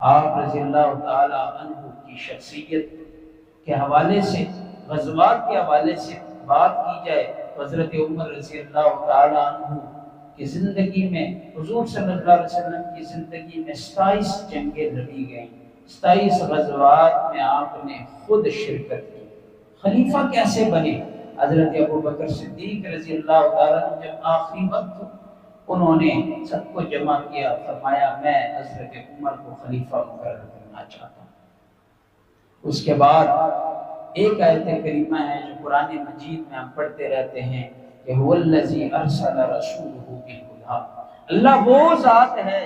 آپ رضی اللہ تعالی عنہ کی شخصیت کے حوالے سے، غزوات کے حوالے سے بات کی جائے تو حضرت عمر رضی اللہ تعالی عنہ کی زندگی میں حضور صلی اللہ علیہ وسلم کی زندگی میں 27 جنگیں لڑی گئیں، 27 غزوات میں آپ نے خود شرکت کی۔ خلیفہ کیسے بنے؟ حضرت ابوبکر صدیق رضی اللہ تعالیٰ عنہ جب آخری وقت انہوں نے سب کو جمع کیا، فرمایا میں حضرت عمر کو خلیفہ مقرر کرنا چاہتا ہوں۔ اس کے بعد ایک آیت کریمہ ہے جو قرآن مجید میں ہم پڑھتے رہتے ہیں کہ هو الذی ارسل رسولہ بالہدی، اللہ وہ ذات ہے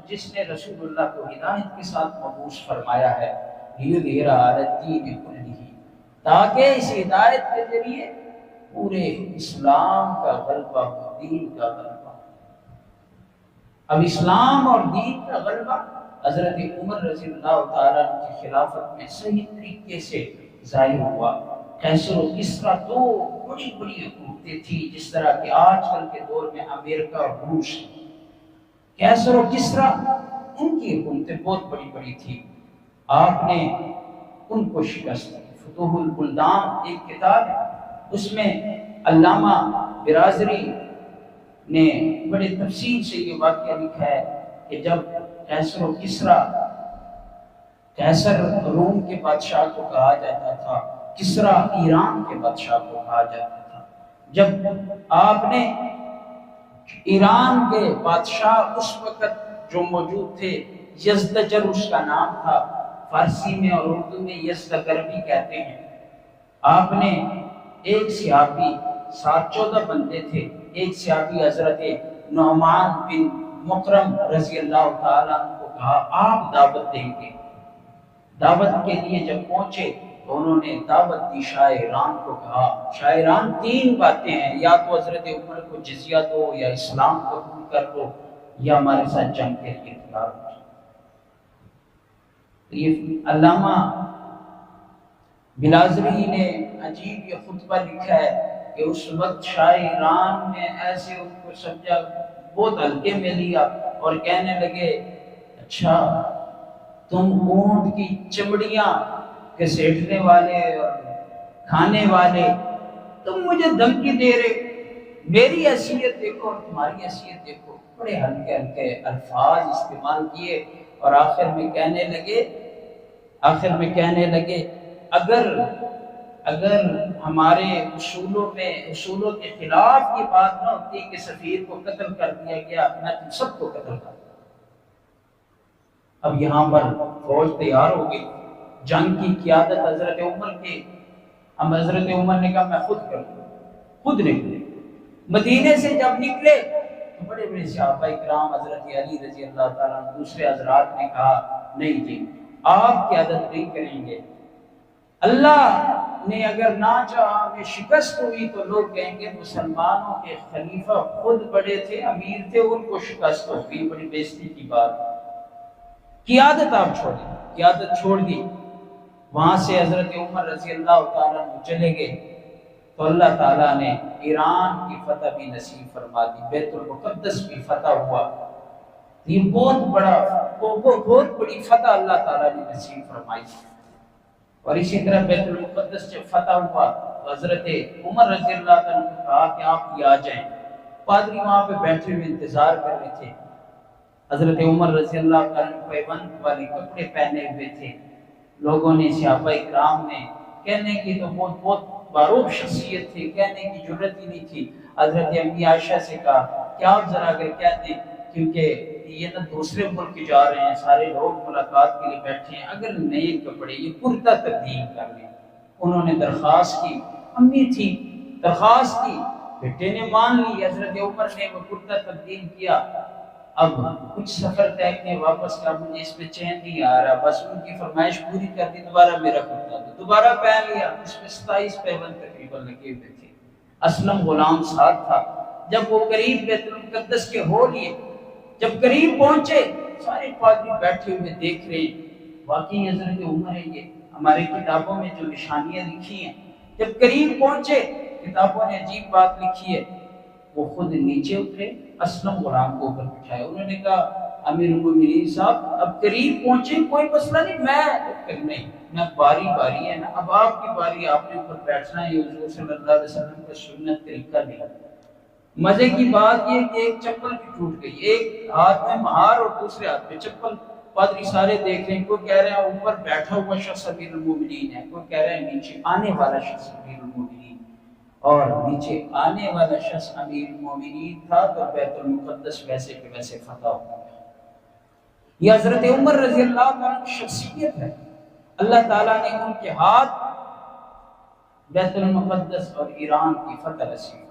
جس نے رسول اللہ کو ہدایت کے ساتھ مبعوث فرمایا ہے، لیظہرہ علی الدین کلہ، تاکہ اس ہدایت کے ذریعے پورے اسلام کا غلبہ ہو، دین کا غلبہ۔ اب اسلام اور دین کا غلبہ حضرت عمر رضی اللہ تعالیٰ عنہ کی خلافت میں صحیح طریقے سے ظاہر ہوا۔ قیصر و کسریٰ دو بڑی بڑی حکومتیں تھیں، جس طرح کہ آج کل کے دور میں امریکہ اور روس ہے۔ قیصر و کسریٰ ان کی حکومتیں بہت بڑی بڑی تھیں، آپ نے ان کو شکست دی۔ فتوح البلدان ایک کتاب ہے، اس میں علامہ برازری نے بڑے تفصیل سے یہ واقعہ لکھا ہے کہ جب قیصر و کسریٰ، قیصر روم کے بادشاہ کو کہا جاتا تھا، کسریٰ ایران کے بادشاہ کو کہا جاتا تھا، جب آپ نے ایران کے بادشاہ اس وقت جو موجود تھے، یزدجر اس کا نام تھا، فارسی میں اور اردو میں یزدگر بھی کہتے ہیں، آپ نے ایک صحابی، 14 بندے تھے، ایک صحابی حضرت نعمان بن مکرم رضی اللہ تعالیٰ عنہ کو کہا آپ دعوت دیں گے۔ دعوت کے لیے جب پہنچے تو انہوں نے دعوت دی، شاہ ایران کو کہا شاہ ایران 3 باتیں ہیں، یا تو حضرت عمر کو جزیہ دو، یا اسلام قبول کر لو، یا ہمارے ساتھ جنگ کے لیے تیار ہو۔ یہ علامہ بلازری نے عجیب یہ خطبہ لکھا ہے کہ اس وقت شاہ ایران نے ایسے ان کو سمجھا، بہت ہلکے میں لیا اور کہنے لگے اچھا تم اونٹ کی چمڑیاں گھسیٹنے والے اور کھانے والے، تم مجھے دھمکی دے رہے، میری حیثیت دیکھو اور تمہاری حیثیت دیکھو۔ بڑے ہلکے ہلکے الفاظ استعمال کیے اور آخر میں کہنے لگے اگر ہمارے اصولوں کے خلاف یہ بات نہ ہوتی کہ سفیر کو قتل کر دیا گیا، میں تم سب کو قتل کرتا۔ اب یہاں پر فوج تیار ہو گئی، جنگ کی قیادت حضرت عمر کی۔ اب حضرت عمر نے کہا میں خود کروں، خود نکلے۔ مدینے سے جب نکلے تو بڑے بڑے صحابہ کرام، حضرت علی رضی اللہ تعالیٰ عنہ، دوسرے حضرات نے کہا نہیں جی آپ قیادت نہیں کریں گے، اللہ نے اگر نہ چاہا ہمیں شکست ہوئی تو لوگ کہیں گے مسلمانوں کے خلیفہ خود بڑے تھے، امیر تھے، ان کو شکست ہو گئی، بڑی بے عزتی کی بات۔ قیادت آپ چھوڑیں، قیادت چھوڑ دی۔ وہاں سے حضرت عمر رضی اللہ تعالیٰ عنہ چلے گئے تو اللہ تعالیٰ نے ایران کی فتح بھی نصیب فرما دی، بیت المقدس بھی فتح ہوا۔ یہ بہت بڑی فتح اللہ تعالیٰ نے نصیب فرمائی۔ اور اسی طرح بیت المقدس جب فتح ہوا تو حضرت عمر رضی اللہ تعالیٰ نے کہا کہ آپ بھی آ جائیں۔ پادری وہاں پہ بیٹھے ہوئے انتظار کر رہے تھے۔ حضرت عمر رضی اللہ تعالیٰ نے پیوند والے کپڑے پہنے ہوئے تھے۔ لوگوں نے، صحابہ کرام نے، کہنے کی تو بہت باروق شخصیت تھی، کہنے کی جرت ہی نہیں تھی۔ حضرت امی عائشہ سے کہا کہ آپ ذرا اگر کہتے، کیونکہ یہ نہ دوسرے ملک جا رہے ہیں، سارے لوگ ملاقات کے لیے بیٹھے ہیں، اگر نئے کپڑے یہ کرتا تبدیل کر لیں۔ انہوں نے درخواست کی، امی تھی، درخواست کی، بیٹے نے مان لی، حضرت عمر نے وہ کرتا تبدیل کیا۔ اب کچھ سفر طے کے واپس کا، مجھے اس میں چین نہیں آ رہا، بس ان کی فرمائش پوری کر دی، دوبارہ میرا کرتا دو، دوبارہ پہن لیا۔ اس میں 27 پیوند تقریباً لگے ہوئے تھے۔ اسلم غلام ساتھ تھا۔ جب وہ قریب بیت المقدس کے ہو لیے، جب قریب پہنچے، سارے پادری بیٹھے ہوئے دیکھ رہے ہیں، واقعی حضرت عمر ہے یہ، ہماری کتابوں میں جو نشانیاں لکھی ہیں۔ جب قریب پہنچے، کتابوں نے عجیب بات لکھی ہے، وہ خود نیچے اترے، اسلم غلام کو اوپر بٹھائے۔ انہوں نے کہا امیر المومنین صاحب اب قریب پہنچے، کوئی مسئلہ نہیں، میں باری باری ہے نا، اب آپ کی باری، آپ نے اوپر بیٹھنا ہے، یہ حضور صلی اللہ علیہ وسلم کا سنت طریقہ نہیں۔ مزے کی بات یہ کہ ایک چپل بھی ٹوٹ گئی، ایک ہاتھ میں مہار اور دوسرے ہاتھ میں چپل، پادری سارے دیکھ رہے ہیں، کوئی کہہ رہے ہیں اوپر بیٹھا ہوا شخص امیر المومنین ہے، کوئی کہہ رہے ہیں نیچے آنے والا شخص امیر المومنین، اور نیچے آنے والا شخص امیر المومنین تھا تو بیت المقدس ویسے کہ ویسے فتح ہو گیا۔ یہ حضرت عمر رضی اللہ عنہ کی شخصیت ہے، اللہ تعالیٰ نے ان کے ہاتھ بیت المقدس اور ایران کی فتح نصیب